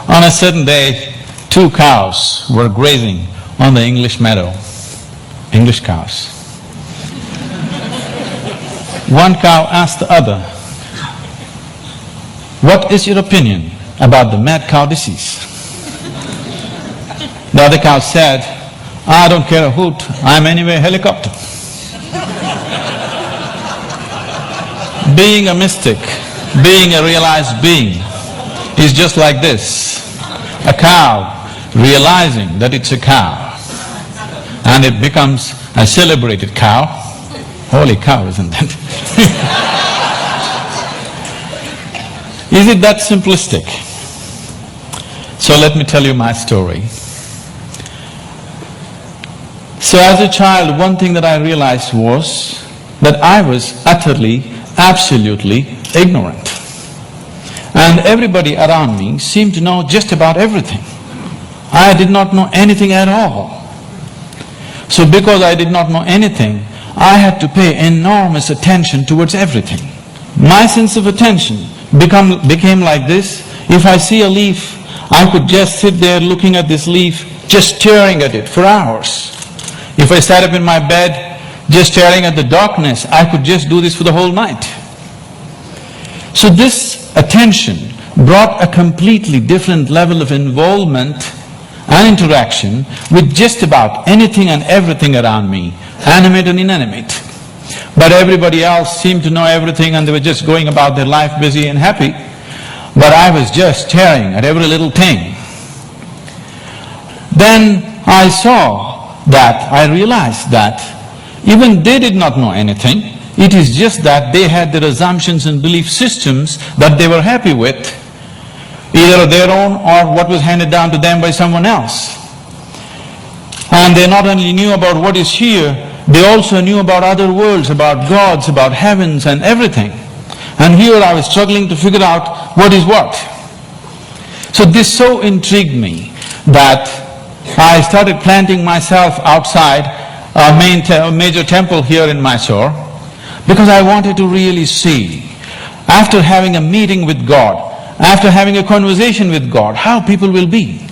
On a certain day, 2 cows were grazing on the English meadow, English cows. One cow asked the other, "What is your opinion about the mad cow disease?" The other cow said, "I don't care a hoot, I'm anyway a helicopter." Being a mystic, being a realized being is just like this. A cow realizing that it's a cow and it becomes a celebrated cow. Holy cow, isn't it? Is it that simplistic? So let me tell you my story. So as a child, one thing that I realized was that I was utterly, absolutely ignorant. And everybody around me seemed to know just about everything. I did not know anything at all. So because I did not know anything, I had to pay enormous attention towards everything. My sense of attention became like this. If I see a leaf, I could just sit there looking at this leaf, just staring at it for hours. If I sat up in my bed, just staring at the darkness, I could just do this for the whole night. So this attention brought a completely different level of involvement and interaction with just about anything and everything around me, animate and inanimate. But everybody else seemed to know everything and they were just going about their life busy and happy. But I was just staring at every little thing. Then I realized that even they did not know anything. It is just that they had their assumptions and belief systems that they were happy with, either their own or what was handed down to them by someone else. And they not only knew about what is here, they also knew about other worlds, about gods, about heavens and everything. And here I was struggling to figure out what is what. So this so intrigued me that I started planting myself outside a major temple here in Mysore, because I wanted to really see, after having a meeting with God, after having a conversation with God, how people will be.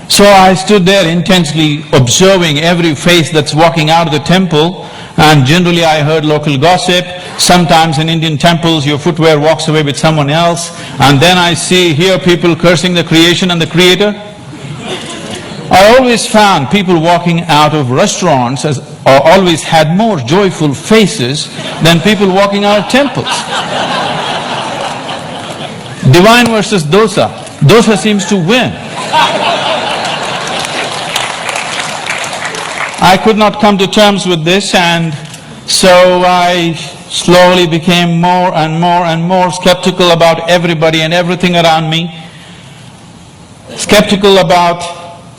So I stood there intensely observing every face that's walking out of the temple, and generally I heard local gossip. Sometimes in Indian temples your footwear walks away with someone else, and then I hear people cursing the creation and the creator. I always found people walking out of restaurants always had more joyful faces than people walking out of temples. Divine versus dosa. Dosa seems to win. I could not come to terms with this, and so I slowly became more and more and more skeptical about everybody and everything around me. Skeptical about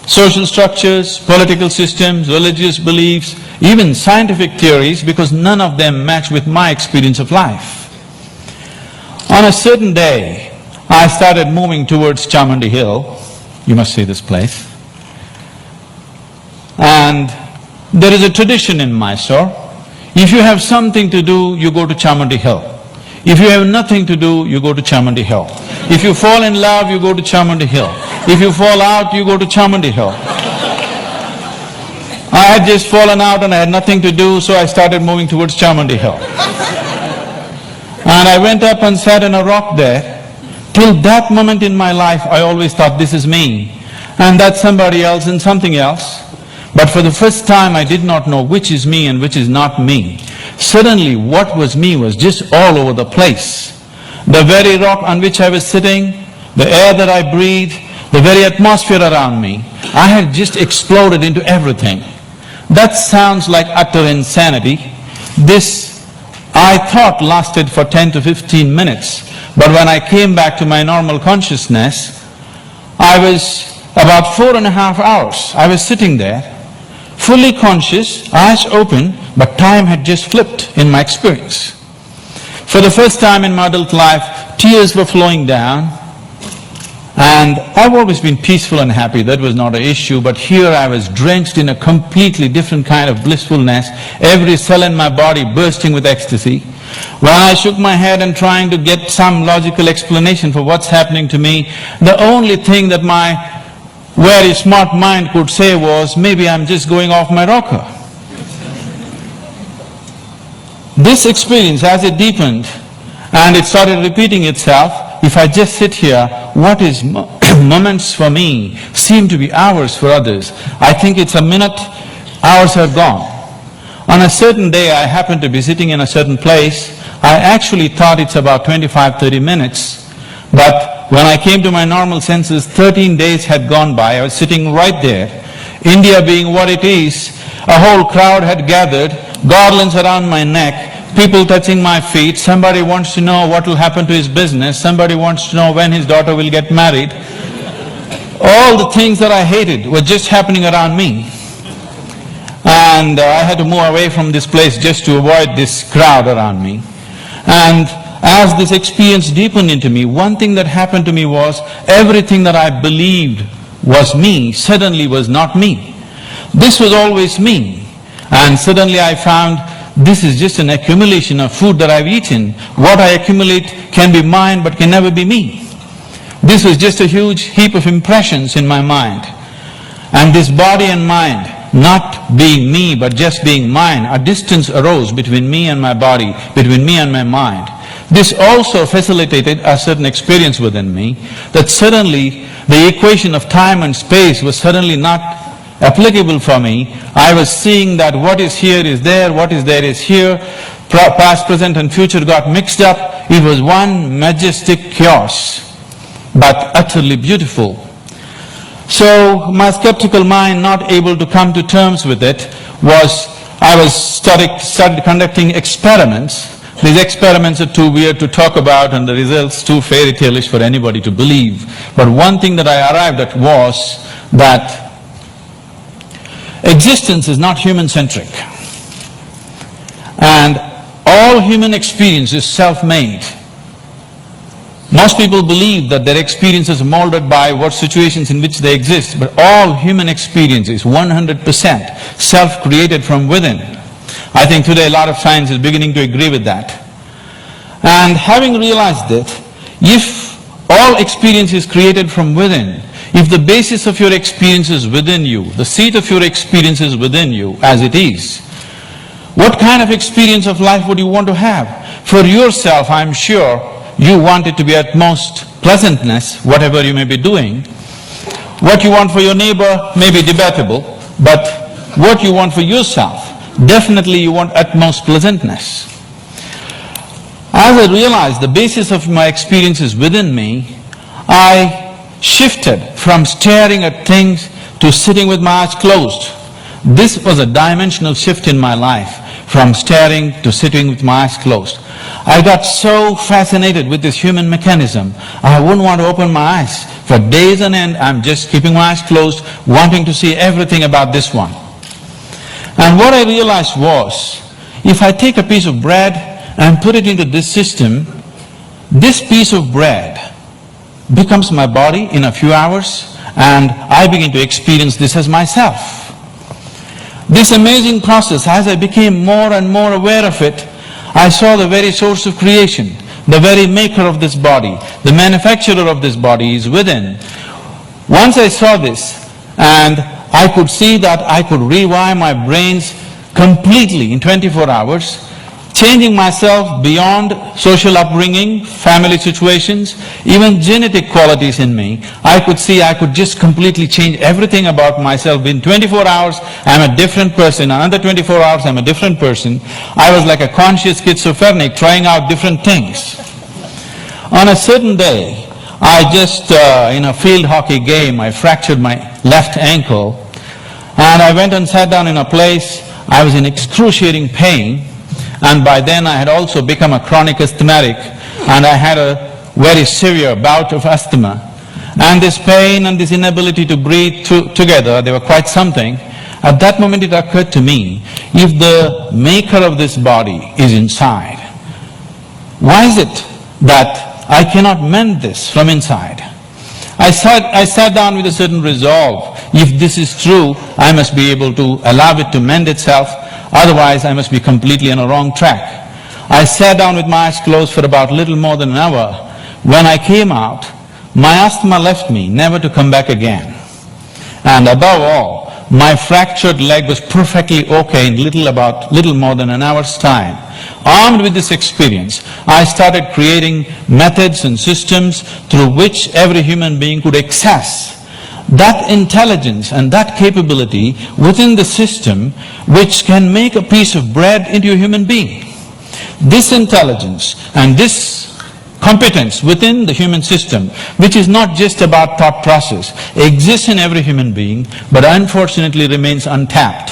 social structures, political systems, religious beliefs, even scientific theories, because none of them match with my experience of life. On a certain day, I started moving towards Chamandi Hill. You must see this place. And there is a tradition in Mysore. If you have something to do, you go to Chamandi Hill. If you have nothing to do, you go to Chamandi Hill. If you fall in love, you go to Chamandi Hill. If you fall out, you go to Chamandi Hill. I had just fallen out and I had nothing to do, so I started moving towards Chamandi Hill. And I went up and sat on a rock there. Till that moment in my life, I always thought, this is me, and that's somebody else and something else. But for the first time, I did not know which is me and which is not me. Suddenly, what was me was just all over the place. The very rock on which I was sitting, the air that I breathed, the very atmosphere around me, I had just exploded into everything. That sounds like utter insanity. This, I thought, lasted for 10 to 15 minutes. But when I came back to my normal consciousness, I was about 4.5 hours. I was sitting there, fully conscious, eyes open, but time had just flipped in my experience. For the first time in my adult life, tears were flowing down, And I've always been peaceful and happy, that was not an issue, but here I was drenched in a completely different kind of blissfulness, every cell in my body bursting with ecstasy. When I shook my head and trying to get some logical explanation for what's happening to me, the only thing that my very smart mind could say was, maybe I'm just going off my rocker. This experience, as it deepened and it started repeating itself, if I just sit here, what is moments for me seem to be hours for others. I think it's a minute, hours are gone. On a certain day, I happened to be sitting in a certain place. I actually thought it's about 25–30 minutes, but when I came to my normal senses, 13 days had gone by. I was sitting right there. India being what it is, a whole crowd had gathered, garlands around my neck, people touching my feet, somebody wants to know what will happen to his business, somebody wants to know when his daughter will get married. All the things that I hated were just happening around me. And I had to move away from this place just to avoid this crowd around me. And as this experience deepened into me, one thing that happened to me was everything that I believed was me suddenly was not me. This was always me. And suddenly I found this is just an accumulation of food that I've eaten. What I accumulate can be mine but can never be me. This was just a huge heap of impressions in my mind. And this body and mind not being me but just being mine, a distance arose between me and my body, between me and my mind. This also facilitated a certain experience within me, that suddenly the equation of time and space was suddenly not applicable for me. I was seeing that what is here is there, what is there is here, past, present and future got mixed up. It was one majestic chaos, but utterly beautiful. So my skeptical mind, not able to come to terms with it, I started conducting experiments. These experiments are too weird to talk about and the results too fairy tale-ish for anybody to believe. But one thing that I arrived at was that existence is not human-centric, and all human experience is self-made. Most people believe that their experience is molded by what situations in which they exist, but all human experience is 100% self-created from within. I think today a lot of science is beginning to agree with that. And having realized that, if all experience is created from within, if the basis of your experience is within you, the seat of your experience is within you as it is, what kind of experience of life would you want to have? For yourself, I'm sure you want it to be at most pleasantness, whatever you may be doing. What you want for your neighbor may be debatable, but what you want for yourself, definitely you want utmost pleasantness. As I realized the basis of my experience is within me, I shifted from staring at things to sitting with my eyes closed. This was a dimensional shift in my life, from staring to sitting with my eyes closed. I got so fascinated with this human mechanism, I wouldn't want to open my eyes. For days on end, I'm just keeping my eyes closed, wanting to see everything about this one. And what I realized was, if I take a piece of bread and put it into this system, this piece of bread becomes my body in a few hours, and I begin to experience this as myself. This amazing process, as I became more and more aware of it, I saw the very source of creation, the very maker of this body, the manufacturer of this body is within. Once I saw this, and I could see that I could rewire my brains completely in 24 hours, changing myself beyond social upbringing, family situations, even genetic qualities in me. I could see I could just completely change everything about myself. In 24 hours, I'm a different person. Another 24 hours, I'm a different person. I was like a conscious schizophrenic trying out different things. On a certain day, I just, in a field hockey game, I fractured my left ankle, and I went and sat down in a place. I was in excruciating pain, and by then I had also become a chronic asthmatic, and I had a very severe bout of asthma. And this pain and this inability to breathe together, they were quite something. At that moment it occurred to me, if the maker of this body is inside, why is it that I cannot mend this from inside? I sat down with a certain resolve. If this is true, I must be able to allow it to mend itself, otherwise I must be completely on a wrong track. I sat down with my eyes closed for about little more than an hour. When I came out, my asthma left me, never to come back again. And above all, my fractured leg was perfectly okay in little more than an hour's time. Armed with this experience, I started creating methods and systems through which every human being could access that intelligence and that capability within the system which can make a piece of bread into a human being. This intelligence and this competence within the human system, which is not just about thought process, exists in every human being, but unfortunately remains untapped.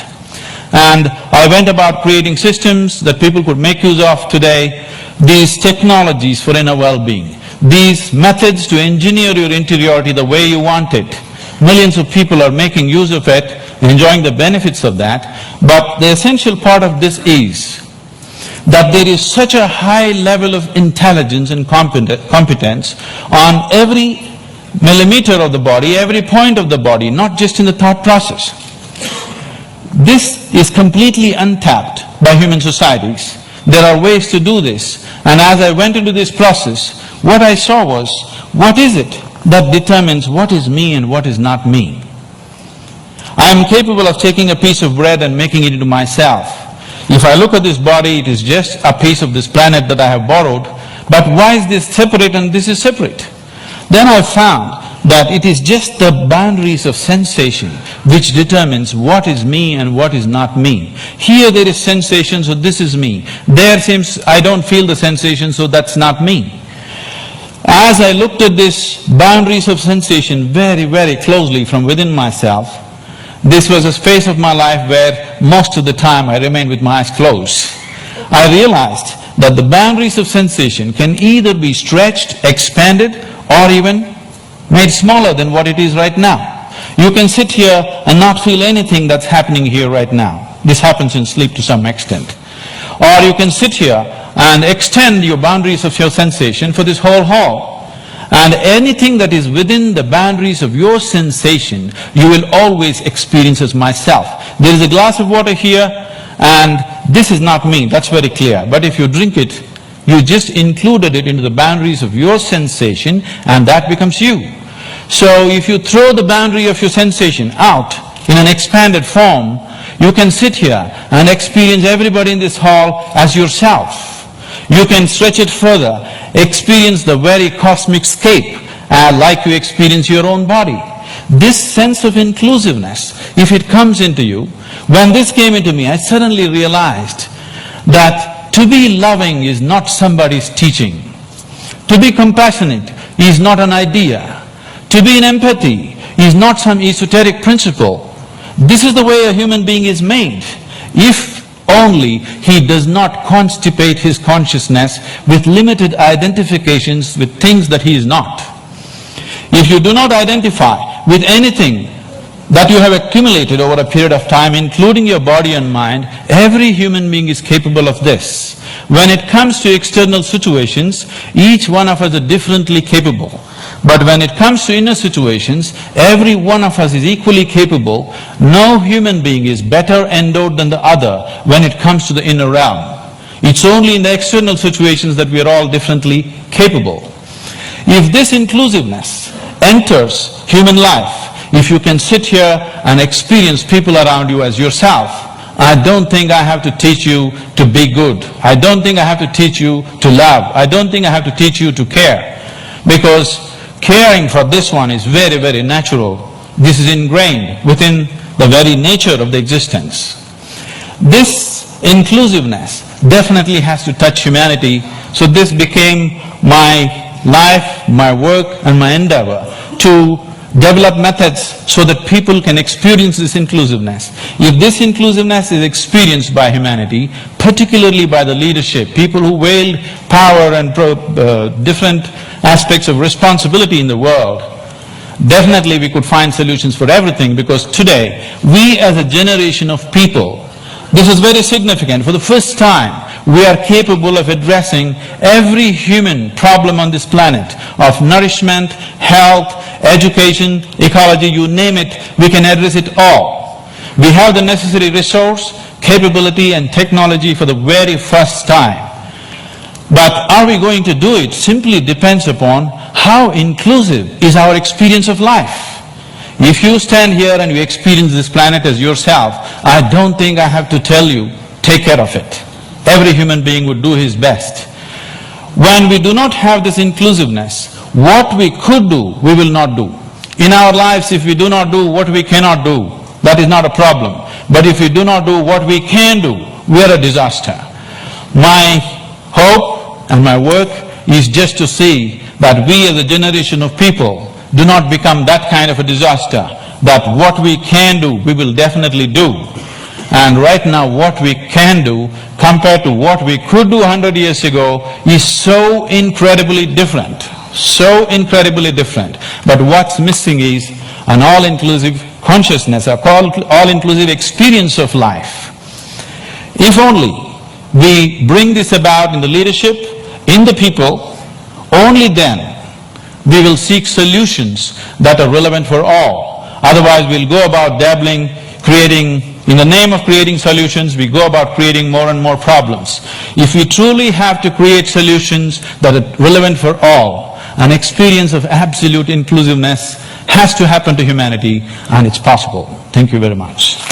And I went about creating systems that people could make use of today, these technologies for inner well-being, these methods to engineer your interiority the way you want it. Millions of people are making use of it, enjoying the benefits of that, but the essential part of this is that there is such a high level of intelligence and competence on every millimeter of the body, every point of the body, not just in the thought process. This is completely untapped by human societies. There are ways to do this, and as I went into this process, what I saw was, what is it that determines what is me and what is not me? I am capable of taking a piece of bread and making it into myself. If I look at this body, it is just a piece of this planet that I have borrowed, but why is this separate and this is separate? Then I found that it is just the boundaries of sensation which determines what is me and what is not me. Here there is sensation, so this is me. There seems I don't feel the sensation, so that's not me. As I looked at these boundaries of sensation very, very closely from within myself, this was a space of my life where most of the time I remained with my eyes closed. I realized that the boundaries of sensation can either be stretched, expanded, or even made smaller than what it is right now. You can sit here and not feel anything that's happening here right now. This happens in sleep to some extent. Or you can sit here and extend your boundaries of your sensation for this whole hall. And anything that is within the boundaries of your sensation, you will always experience as myself. There is a glass of water here, and this is not me, that's very clear. But if you drink it, you just included it into the boundaries of your sensation, and that becomes you. So if you throw the boundary of your sensation out in an expanded form, you can sit here and experience everybody in this hall as yourself. You can stretch it further, experience the very cosmic scape like you experience your own body. This sense of inclusiveness, if it comes into you, when this came into me, I suddenly realized that to be loving is not somebody's teaching. To be compassionate is not an idea. To be in empathy is not some esoteric principle. This is the way a human being is made. If only he does not constipate his consciousness with limited identifications with things that he is not. If you do not identify with anything that you have accumulated over a period of time, including your body and mind, every human being is capable of this. When it comes to external situations, each one of us is differently capable. But when it comes to inner situations, every one of us is equally capable. No human being is better endowed than the other when it comes to the inner realm. It's only in the external situations that we are all differently capable. If this inclusiveness enters human life, if you can sit here and experience people around you as yourself, I don't think I have to teach you to be good. I don't think I have to teach you to love. I don't think I have to teach you to care. Because caring for this one is very, very natural. This is ingrained within the very nature of the existence. This inclusiveness definitely has to touch humanity, so this became my life, my work and my endeavor to develop methods so that people can experience this inclusiveness. If this inclusiveness is experienced by humanity, particularly by the leadership, people who wield power and different aspects of responsibility in the world, definitely we could find solutions for everything, because today, we as a generation of people, this is very significant. For the first time, we are capable of addressing every human problem on this planet of nourishment, health, education, ecology, you name it, we can address it all. We have the necessary resource, capability and technology for the very first time. But are we going to do it simply depends upon how inclusive is our experience of life. If you stand here and you experience this planet as yourself, I don't think I have to tell you, take care of it. Every human being would do his best. When we do not have this inclusiveness, what we could do, we will not do. In our lives, if we do not do what we cannot do, that is not a problem. But if we do not do what we can do, we are a disaster. My hope and my work is just to see that we as a generation of people do not become that kind of a disaster, that what we can do, we will definitely do. And right now what we can do compared to what we could do 100 years ago is so incredibly different, so incredibly different. But what's missing is an all-inclusive consciousness, a all-inclusive experience of life. If only we bring this about in the leadership, in the people, only then we will seek solutions that are relevant for all. Otherwise we'll go about dabbling, creating, in the name of creating solutions, we go about creating more and more problems. If we truly have to create solutions that are relevant for all, an experience of absolute inclusiveness has to happen to humanity, and it's possible. Thank you very much.